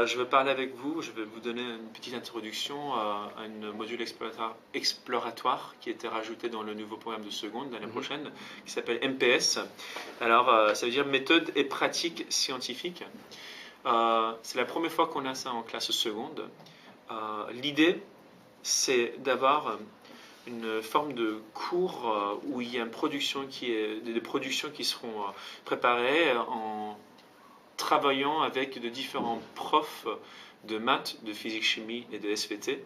Je veux parler avec vous, je vais vous donner une petite introduction à un module exploratoire qui a été rajouté dans le nouveau programme de seconde l'année prochaine, qui s'appelle MPS. Alors, ça veut dire méthode et pratique scientifique. C'est la première fois qu'on a ça en classe seconde. L'idée, c'est d'avoir une forme de cours où il y a des productions qui seront préparées en travaillant avec de différents profs de maths, de physique-chimie et de SVT.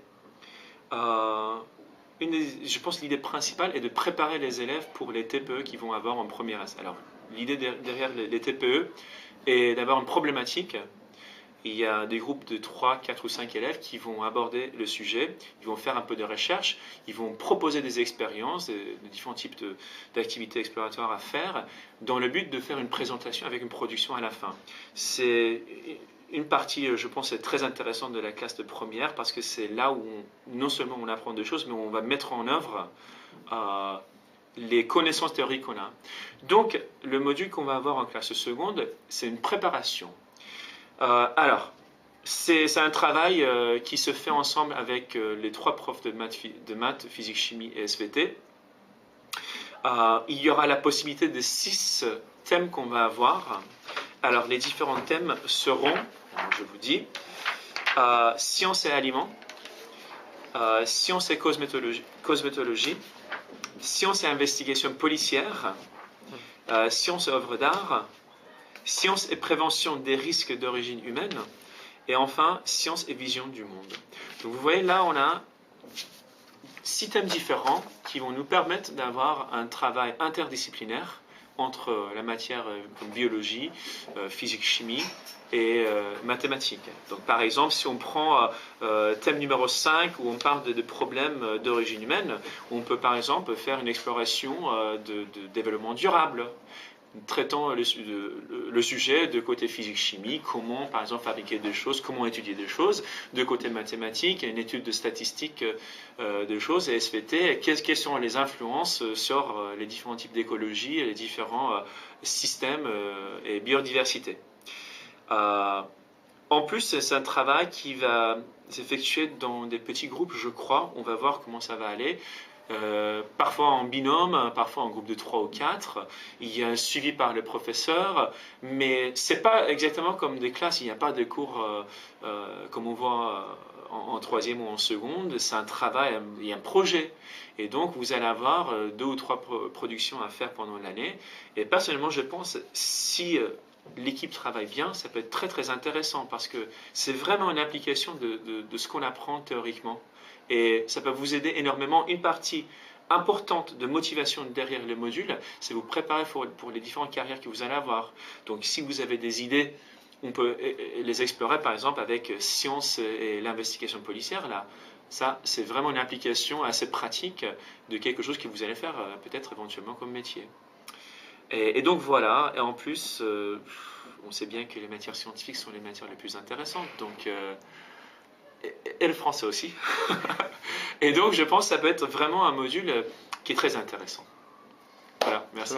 Je pense que l'idée principale est de préparer les élèves pour les TPE qu'ils vont avoir en première S. Alors, l'idée derrière les TPE est d'avoir une problématique. Il y a des groupes de 3, 4 ou 5 élèves qui vont aborder le sujet, ils vont faire un peu de recherche, ils vont proposer des expériences, de différents types d'activités exploratoires à faire, dans le but de faire une présentation avec une production à la fin. C'est une partie, je pense, très intéressante de la classe de première, parce que c'est là où non seulement on apprend des choses, mais on va mettre en œuvre les connaissances théoriques qu'on a. Donc, le module qu'on va avoir en classe seconde, c'est une préparation. Alors, c'est un travail qui se fait ensemble avec les 3 profs de maths, physique, chimie et SVT. Il y aura la possibilité de 6 thèmes qu'on va avoir. Alors, les différents thèmes seront, je vous dis, sciences et aliments, sciences et cosmétologie, sciences et investigation policière, sciences et œuvres d'art, sciences et prévention des risques d'origine humaine, et enfin, sciences et vision du monde. Donc vous voyez, là, on a 6 thèmes différents qui vont nous permettre d'avoir un travail interdisciplinaire entre la matière comme biologie, physique, chimie et mathématiques. Donc par exemple, si on prend thème numéro 5 où on parle de problèmes d'origine humaine, on peut par exemple faire une exploration de développement durable, traitant le sujet de côté physique-chimie, comment par exemple fabriquer des choses, comment étudier des choses, de côté mathématique, une étude de statistiques de choses, et SVT, quelles sont les influences sur les différents types d'écologie, les différents systèmes et biodiversité. En plus, c'est un travail qui va s'effectuer dans des petits groupes, je crois, on va voir comment ça va aller. Parfois en binôme, parfois en groupe de 3 ou 4. Il y a un suivi par le professeur, mais c'est pas exactement comme des classes, il n'y a pas de cours comme on voit en troisième ou en seconde. C'est un travail, il y a un projet. Et donc vous allez avoir 2 ou 3 productions à faire pendant l'année. Et personnellement, je pense, si l'équipe travaille bien, ça peut être très très intéressant, parce que c'est vraiment une application de ce qu'on apprend théoriquement. Et ça peut vous aider énormément. Une partie importante de motivation derrière le module, c'est vous préparer pour les différentes carrières que vous allez avoir. Donc si vous avez des idées, on peut les explorer par exemple avec sciences et l'investigation policière. Là, ça, c'est vraiment une application assez pratique de quelque chose que vous allez faire peut-être éventuellement comme métier. Et donc voilà, et en plus, on sait bien que les matières scientifiques sont les matières les plus intéressantes. Donc... et le français aussi. Et donc, je pense que ça peut être vraiment un module qui est très intéressant. Voilà, merci.